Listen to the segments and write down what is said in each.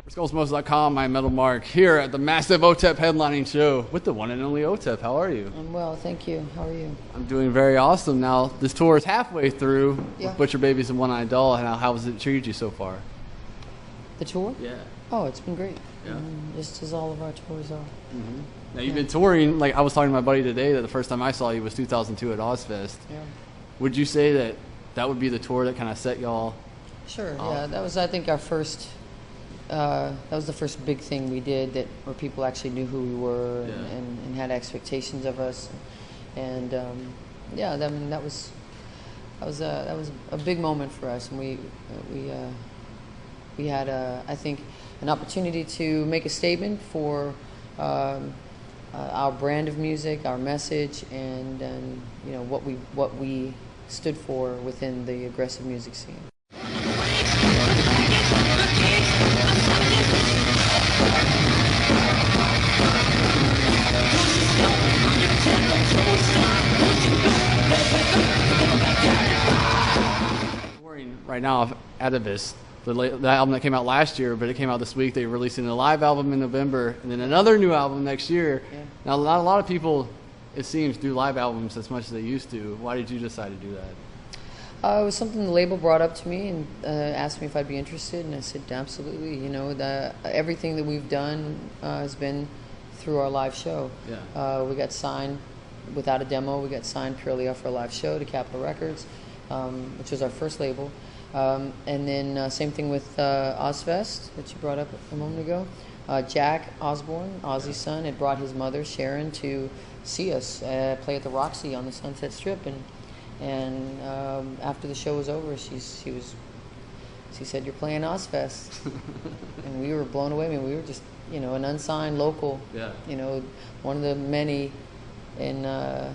SkullsMotion.com, I'm Metal Mark, here at the massive OTEP headlining show with the one and only OTEP. How are you? I'm well, thank you. How are you? I'm doing very awesome. Now, this tour is halfway through with Butcher Babies and One Eyed Doll. How has it treated you so far? The tour? Yeah. Oh, it's been great. Yeah. Just as all of our tours are. Mm-hmm. Now, you've been touring, like I was talking to my buddy today, that the first time I saw you was 2002 at Ozfest. Yeah. Would you say that that would be the tour that kind of set y'all? Sure, yeah. That was, I think, our first... that was the first big thing we did where people actually knew who we were and had expectations of us, and yeah, I mean that was a big moment for us, and we had I think an opportunity to make a statement for our brand of music, our message, and you know what we stood for within the aggressive music scene. Right now, Atavis, the album that came out last year, but it came out this week. They're releasing a live album in November, and then another new album next year. Yeah. Now, not a lot of people, it seems, do live albums as much as they used to. Why did you decide to do that? It was something the label brought up to me and asked me if I'd be interested, and I said absolutely. You know, everything that we've done has been through our live show. Yeah. We got signed without a demo. We got signed purely off our live show to Capitol Records, which was our first label. And then same thing with Ozfest that you brought up a moment ago. Jack Osborne, Ozzy's son, had brought his mother Sharon to see us play at the Roxy on the Sunset Strip, and after the show was over, she said, "You're playing Ozfest," and we were blown away. I mean, we were just an unsigned local, one of the many in that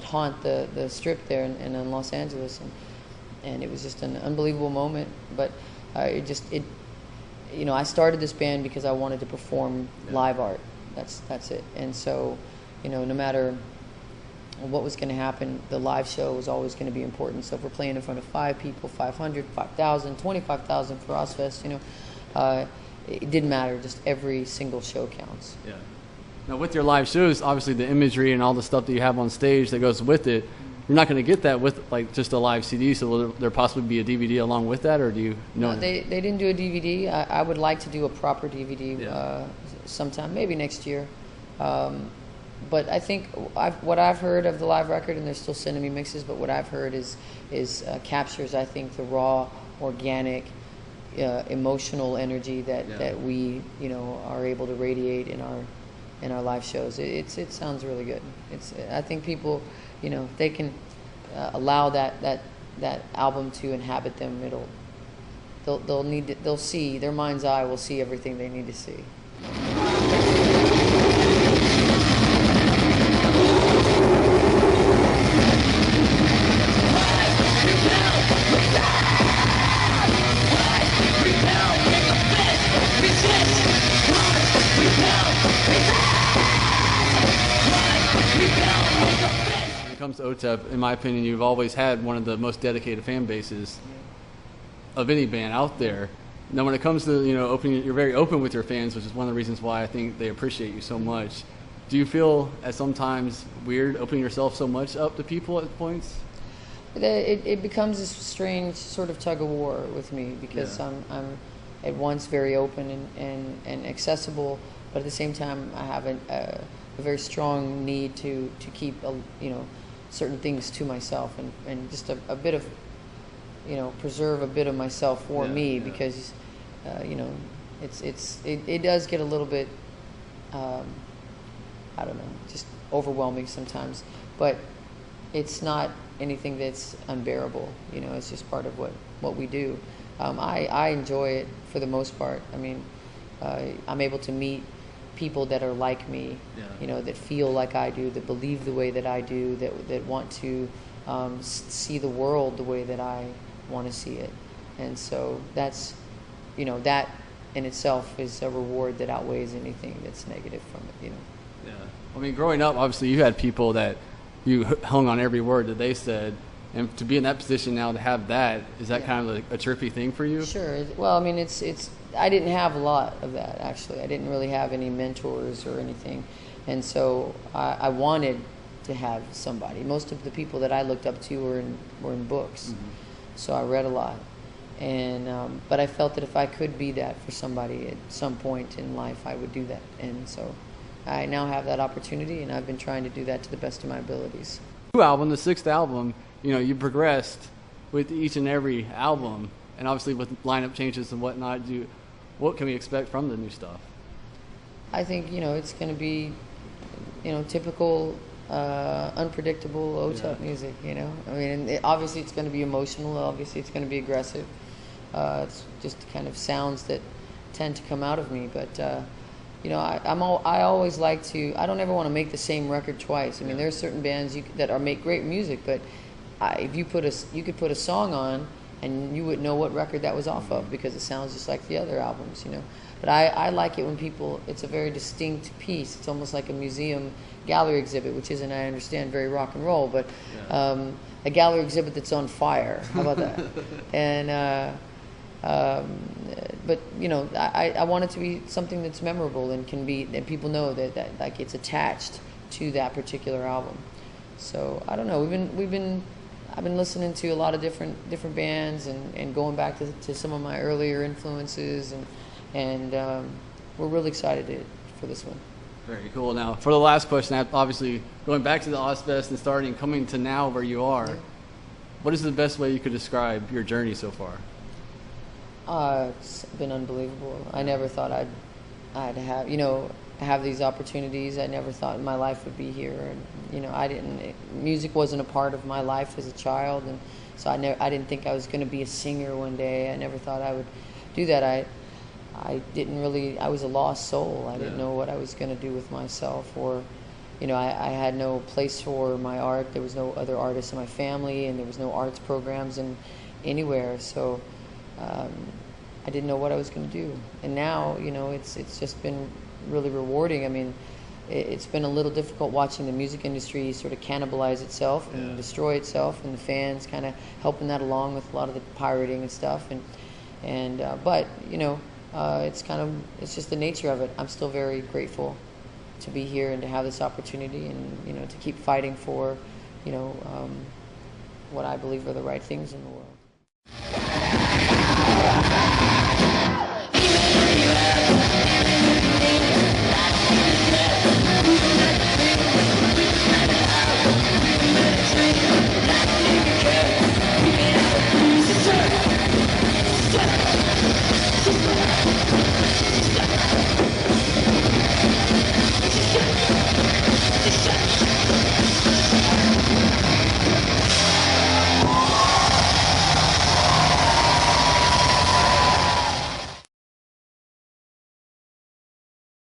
haunt the strip there in Los Angeles, and it was just an unbelievable moment. But I started this band because I wanted to perform live art. That's it. And so, no matter what was going to happen, the live show was always going to be important. So if we're playing in front of 5 people, 500, 5,000, 25,000 for Ozfest, it didn't matter. Just every single show counts. Yeah. Now, with your live shows, obviously the imagery and all the stuff that you have on stage that goes with it, you're not going to get that with like just a live CD. So will there possibly be a DVD along with that, or do you know? No, they didn't do a DVD. I would like to do a proper DVD sometime, maybe next year. But I think what I've heard of the live record, and they're still sending me mixes, but what I've heard is captures, I think, the raw, organic, emotional energy that we are able to radiate in our live shows. It sounds really good. I think people, they can allow that album to inhabit them. They'll see, their mind's eye will see everything they need to see. When it comes to OTEP, in my opinion, you've always had one of the most dedicated fan bases of any band out there. Now, when it comes to opening, you're very open with your fans, which is one of the reasons why I think they appreciate you so much. Do you feel at sometimes weird opening yourself so much up to people at points? It becomes this strange sort of tug of war with me because I'm at once very open and accessible, but at the same time I have a very strong need to keep certain things to myself and just a bit of preserve a bit of myself for me because it does get a little bit I don't know, just overwhelming sometimes, but it's not anything that's unbearable. It's just part of what we do. I enjoy it for the most part. I mean, I'm able to meet people that are like me, that feel like I do, that believe the way that I do, that want to see the world the way that I want to see it. And so that's, that in itself is a reward that outweighs anything that's negative from it, Yeah. I mean, growing up, obviously you had people that you hung on every word that they said. And to be in that position now, to have that, is that kind of a trippy thing for you? Sure. Well, I mean, it's I didn't have a lot of that, actually. I didn't really have any mentors or anything. And so I wanted to have somebody. Most of the people that I looked up to were in books. Mm-hmm. So I read a lot. And but I felt that if I could be that for somebody at some point in life, I would do that. And so I now have that opportunity, and I've been trying to do that to the best of my abilities. New album, the 6th album, you progressed with each and every album, and obviously with lineup changes and whatnot. What can we expect from the new stuff? I think it's going to be typical unpredictable OTEP music. I mean, obviously it's going to be emotional. Obviously it's going to be aggressive. It's just kind of sounds that tend to come out of me, but. I always like to. I don't ever want to make the same record twice. I mean, there are certain bands that make great music, but if you could put a song on, and you wouldn't know what record that was off of because it sounds just like the other albums, But I like it when it's a very distinct piece. It's almost like a museum gallery exhibit, which isn't, I understand, very rock and roll, but a gallery exhibit that's on fire. How about that? And. But I want it to be something that's memorable and that people know that like it's attached to that particular album. So I don't know. I've been listening to a lot of different bands and going back to some of my earlier influences and we're really excited for this one. Very cool. Now for the last question, obviously going back to the Ozfest and coming to now where you are, what is the best way you could describe your journey so far? It's been unbelievable. I never thought I'd have these opportunities. I never thought my life would be here. And, music wasn't a part of my life as a child, and so I didn't think I was going to be a singer one day. I never thought I would do that. I was a lost soul. I didn't know what I was going to do with myself, or, I had no place for my art. There was no other artists in my family, and there was no arts programs anywhere. So. I didn't know what I was going to do, and now it's just been really rewarding. I mean, it's been a little difficult watching the music industry sort of cannibalize itself and destroy itself, and the fans kind of helping that along with a lot of the pirating and stuff. But it's just the nature of it. I'm still very grateful to be here and to have this opportunity, and to keep fighting for what I believe are the right things in the world.